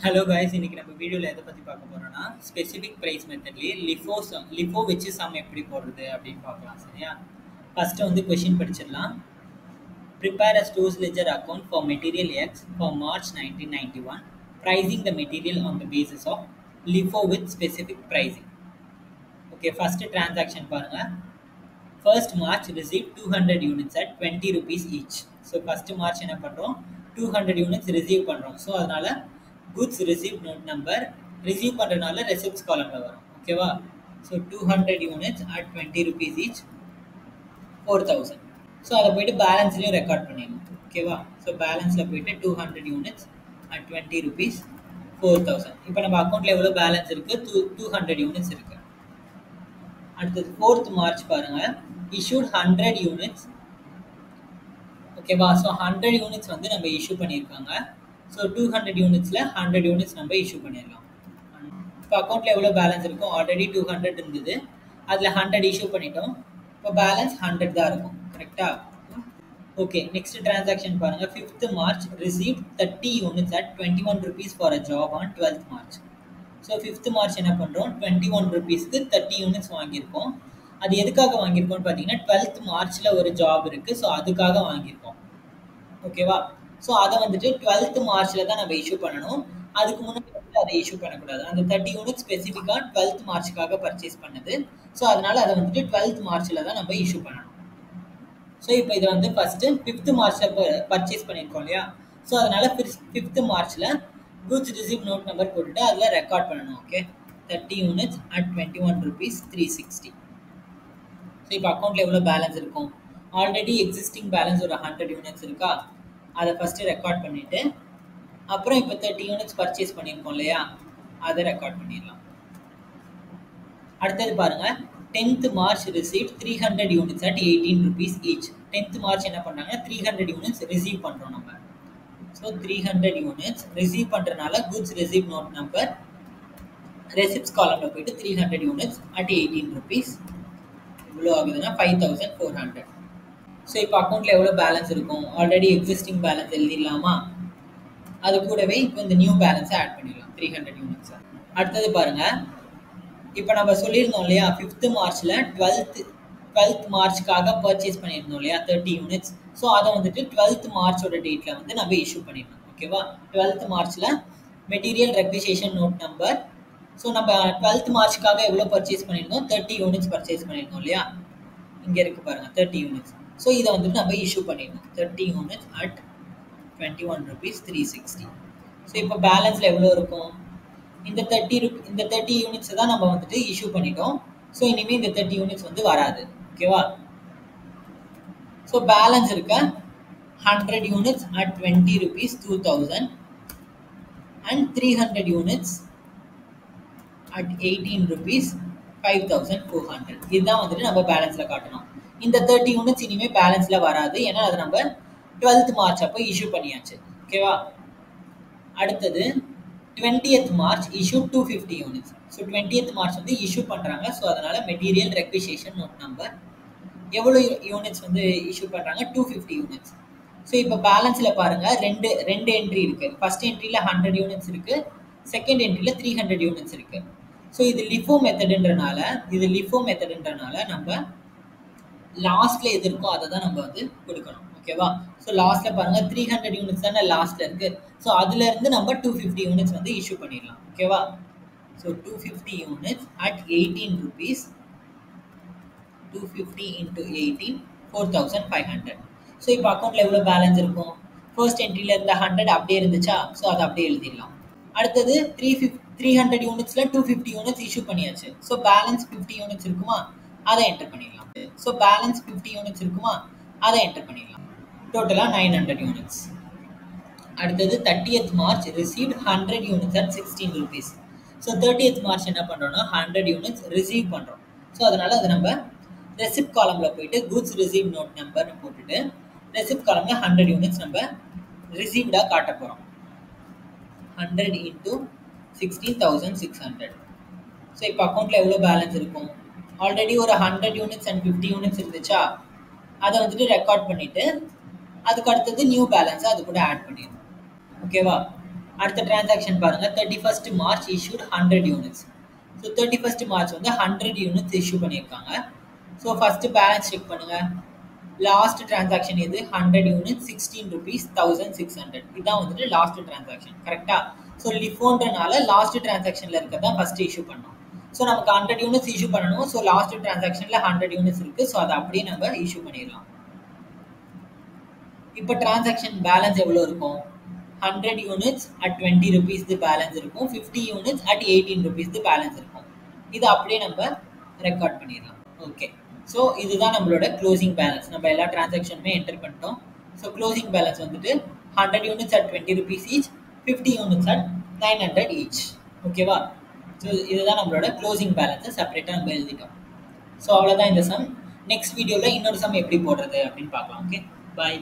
Hello guys, இன்னைக்கு நம்ம வீடியோவில் எதை பற்றி பார்க்க போகிறோம்னா ஸ்பெசிஃபிக் ப்ரைஸ் மெத்தட்லேயே லிஃபோ வச்சு சம் எப்படி போடுறது அப்படின்னு பார்க்கலாம். சரியா? ஃபஸ்ட்டு வந்து கொஷின் படிச்சிடலாம். Prepare a stores ledger account for material X for March 1991, pricing the material on the basis of LIFO with specific pricing. Okay, first transaction பாருங்கள். First March receive 200 units at 20 rupees each. So first March என்ன பண்ணுறோம், 200 units receive பண்ணுறோம். So அதனால் goods receive note number receive பண்ணுறதுனால receipts காலமில் வரும். ஓகேவா? So 200 units at 20 rupees each, 4000. So அதை போய்ட்டு பேலன்ஸ்லேயும் ரெக்கார்ட் பண்ணிடணும். ஓகேவா? ஸோ பேலன்ஸில் போய்ட்டு 200 யூனிட்ஸ் அட் 20 rupees, 4000. இப்போ நம்ம அக்கௌண்ட்டில் எவ்வளோ பேலன்ஸ் இருக்குது? 200 யூனிட்ஸ் இருக்குது. அடுத்தது 4th மார்ச் பாருங்கள், issued 100 யூனிட்ஸ். ஓகேவா? ஸோ 100 யூனிட்ஸ் வந்து நம்ம இஷ்யூ பண்ணியிருக்காங்க. ஸோ 200 யூனிட்ஸில் 100 யூனிட்ஸ் நம்ம இஷ்யூ பண்ணிடலாம். இப்போ அக்கௌண்ட்டில் எவ்வளோ பேலன்ஸ் இருக்கும்? ஆல்ரெடி 200 இருந்தது, அதில் 100 இஷ்யூ பண்ணிட்டோம். இப்போ பேலன்ஸ் 100 தான் இருக்கும். கரெக்டாக? ஓகே, நெக்ஸ்ட் டிரான்சாக்ஷன் பாருங்கள். 5th March receive 30 units at 21 rupees for a job on 12th March. So 5th March என்ன பண்ணுறோம், 21 rupeesக்கு 30 யூனிட்ஸ் வாங்கியிருக்கோம். அது எதுக்காக வாங்கியிருக்கோம்னு பார்த்தீங்கன்னா 12th மார்ச்சில் ஒரு ஜாப் இருக்குது. ஸோ அதுக்காக வாங்கியிருக்கோம். ஓகேவா? ஸோ அதை வந்துட்டு 12th மார்ச்சில் தான் நம்ம இஷ்யூ பண்ணணும். அதுக்கு முன்னாடி வந்து அதை இஷ்யூ பண்ணக்கூடாது. அந்த 30 யூனிட் ஸ்பெசிஃபிக்காக 12th மார்ச்சுக்காக பர்ச்சேஸ் பண்ணது. ஸோ அதனால் அதை வந்துட்டு 12th மார்ச்சில் தான் நம்ம இஷ்யூ பண்ணணும். ஸோ இப்போ இதை வந்து ஃபஸ்ட்டு 5th மார்ச்சில் பர்ச்சேஸ் பண்ணியிருக்கோம் இல்லையா? ஸோ அதனால் 5th மார்ச்சில் குட்ஸ் ரிசீவ் நோட் நம்பர் போட்டுட்டு அதில் ரெக்கார்ட் பண்ணணும். Okay, 30 units at 21 rupees, 360. So இப்போ அக்கௌண்ட்டில் எவ்வளோ பேலன்ஸ் இருக்கும்? ஆல்ரெடி எக்ஸிஸ்டிங் பேலன்ஸ் ஒரு 100 யூனிட்ஸ் இருக்கா? அதை ஃபஸ்ட்டு ரெக்கார்ட் பண்ணிவிட்டு அப்புறம் இப்போ 30 யூனிட்ஸ் பர்ச்சேஸ் பண்ணியிருக்கோம் இல்லையா? அதை ரெக்கார்ட் பண்ணிடலாம். அடுத்தது பாருங்கள், 10th March receive 300 units at 18 rupees each. 10th March என்ன பண்ணாங்கன்னா 300 யூனிட்ஸ் ரிசீவ் பண்ணுறோம் நம்ம. ஸோ 300 யூனிட்ஸ் ரிசீவ் பண்ணுறதுனால goods receive note number receipts காலமில் போயிட்டு 300 யூனிட்ஸ் அட் 18 rupees இவ்வளோ ஆகுதுன்னா 5400. ஸோ இப்போ அக்கௌண்ட்டில் எவ்வளோ பேலன்ஸ் இருக்கும்? ஆல்ரெடி எக்ஸிஸ்டிங் பேலன்ஸ் எழுதிடலாமா? அது கூடவே இப்போ இந்த நியூ பேலன்ஸை ஆட் பண்ணிடலாம், 300 யூனிட்ஸை. அடுத்தது பாருங்கள், இப்போ நம்ம சொல்லியிருந்தோம் இல்லையா 5th மார்ச்சில் 12th மார்ச்சுக்காக பர்ச்சேஸ் பண்ணியிருந்தோம் இல்லையா 30 யூனிட்ஸ். ஸோ அதை வந்துட்டு 12th மார்ச்சோட டேட்டில் வந்து நம்ம இஷ்யூ பண்ணிடணும். ஓகேவா? 12th மார்ச்சில் மெட்டீரியல் ரெக்விசேஷன் நோட் நம்பர். ஸோ நம்ம 12th மார்ச்சுக்காக எவ்வளோ பர்ச்சேஸ் பண்ணியிருந்தோம்? 30 யூனிட்ஸ் பர்ச்சேஸ் பண்ணியிருந்தோம் இல்லையா? இங்கே இருக்குது பாருங்கள் 30 யூனிட்ஸ். ஸோ இதை வந்துட்டு நம்ம இஷ்யூ பண்ணிடணும், 30 யூனிட்ஸ் அட் 21 rupees, 360. ஸோ இப்போ பேலன்ஸில் எவ்வளோ இருக்கும்? இந்த 30 யூனிட்ஸை தான் நம்ம வந்துட்டு இஷ்யூ பண்ணிட்டோம். ஸோ இனிமேல் இந்த 30 யூனிட்ஸ் வந்து வராது. ஓகேவா? ஸோ பேலன்ஸ் இருக்க 100 units at 20 rupees, 2000 and 300 units at 18 rupees, 5400. இதுதான் வந்துட்டு நம்ம பேலன்ஸில் காட்டணும். இந்த 30 யூனிட்ஸ் இனிமேல் பேலன்ஸில் வராது, ஏன்னா அதை நம்ம 12th மார்ச் அப்போ இஷ்யூ பண்ணியாச்சு. ஓகேவா? அடுத்தது 20th March issue 250 units. So 20th March வந்து இஷ்யூ பண்ணுறாங்க. ஸோ அதனால் மெட்டீரியல் ரெக்விசேஷன் நோட் நம்பர் எவ்வளோ யூனிட்ஸ் வந்து இஷ்யூ பண்ணுறாங்க? 250 யூனிட்ஸ். ஸோ இப்போ பேலன்ஸில் பாருங்கள், ரெண்டு என்ட்ரி இருக்குது. ஃபஸ்ட் என்ட்ரியில் 100 யூனிட்ஸ் இருக்குது, செகண்ட் என்ட்ரியில் 300 யூனிட்ஸ் இருக்குது. ஸோ இது லிஃபோ மெத்தடுன்றனால நம்ம லாஸ்ட்டில் எது இருக்கோ அதை தான் நம்ம வந்து கொடுக்கணும். ஓகேவா? ஸோ லாஸ்ட்டில் பாருங்கள் 300 யூனிட்ஸ் தானே லாஸ்ட்டில் இருக்குது. ஸோ அதுலேருந்து நம்ம 250 யூனிட்ஸ் வந்து இஷ்யூ பண்ணிடலாம். ஓகேவா? So 250 units at 18 rupees, 250 into 18, 4500. So இப்போ அக்கௌண்ட்டில் எவ்வளோ பேலன்ஸ் இருக்கும்? ஃபர்ஸ்ட் என்ட்ரியில் இருந்த 100 அப்படியே இருந்துச்சா? ஸோ அதை அப்படியே எழுதிடலாம். அடுத்தது 300 யூனிட்ஸில் 250 யூனிட்ஸ் இஷ்யூ பண்ணியாச்சு. ஸோ பேலன்ஸ் 50 யூனிட்ஸ் இருக்குமா? அதை என்டர் பண்ணிடலாம். ஸோ பேலன்ஸ் 50 யூனிட்ஸ் இருக்குமா? அதை என்டர் பண்ணிடலாம். டோட்டலாக 900 யூனிட்ஸ். அடுத்தது 30th March receive 100 units at 16 rupees. So 30th March என்ன பண்ணுறோன்னா 100 யூனிட்ஸ் ரிசீவ் பண்ணுறோம். ஸோ அதனால் அதை நம்ம ரெசிப்ட் காலமில் போயிட்டு குட்ஸ் ரிசீவ் நோட் நம்பர்னு போட்டுட்டு ரெசிப்ட் காலமில் 100 யூனிட்ஸ் நம்ம ரிசீவ்டாக காட்ட போகிறோம். 100 into 16,600. ஸோ இப்போ அக்கௌண்ட்டில் எவ்வளோ பேலன்ஸ் இருக்கும்? ஆல்ரெடி ஒரு 100 யூனிட்ஸ் அண்ட் 50 யூனிட்ஸ் இருந்துச்சா? அதை வந்துட்டு ரெக்கார்ட் பண்ணிவிட்டு அதுக்கு அடுத்தது நியூ பேலன்ஸை அது கூட ஆட் பண்ணிடணும். ஓகேவா? அடுத்த டிரான்சாக்ஷன் பாருங்க 31st March issued 100 units. So 31st March வந்து 100 யூனிட்ஸ் இஷ்யூ பண்ணியிருக்காங்க. ஸோ ஃபர்ஸ்ட் பேலன்ஸ் செக் பண்ணுங்க. லாஸ்ட் டிரான்சாக்ஷன் எது 100 யூனிட் 16 rupees 1600. இதான் வந்துட்டு லாஸ்ட் டிரான்சாக்ஷன் கரெக்டா. ஸோ லிஃபோன்றனால லாஸ்ட் டிரான்சாக்ஷன்ல இருக்கிறதா ஃபர்ஸ்ட் இஷ்யூ பண்ணோம். ஸோ நமக்கு 100 யூனிட்ஸ் இஷ்யூ பண்ணணும். ஸோ லாஸ்ட் டிரான்சாக்ஷன்ல 100 யூனிட்ஸ் இருக்கு. ஸோ அதை அப்படியே நம்ம இஷ்யூ பண்ணிடலாம். இப்போ டிரான்சாக்ஷன் பேலன்ஸ் எவ்வளோ இருக்கும் 100 யூனிட்ஸ் அட் 20 rupees பேலன்ஸ் இருக்கும். 50 யூனிட்ஸ் அட் 18 rupees பேலன்ஸ் இருக்கும். இது அப்படியே நம்ம ரெக்கார்ட் பண்ணிடலாம். ஓகே, ஸோ இதுதான் நம்மளோட க்ளோசிங் பேலன்ஸ். நம்ம எல்லா டிரான்சாக்ஷனுமே என்டர் பண்ணிட்டோம். ஸோ க்ளோசிங் பேலன்ஸ் வந்துட்டு 100 units at 20 rupees each, 50 units at 900 each. ஓகேவா. ஸோ இதுதான் நம்மளோட க்ளோசிங் பேலன்ஸை செப்பரேட்டாக நம்ம எழுதிட்டோம். ஸோ அவ்வளோதான் இந்த சம். நெக்ஸ்ட் வீடியோவில் இன்னொரு சம் எப்படி போடுறது அப்படின்னு பார்க்கலாம். ஓகே, பாய்.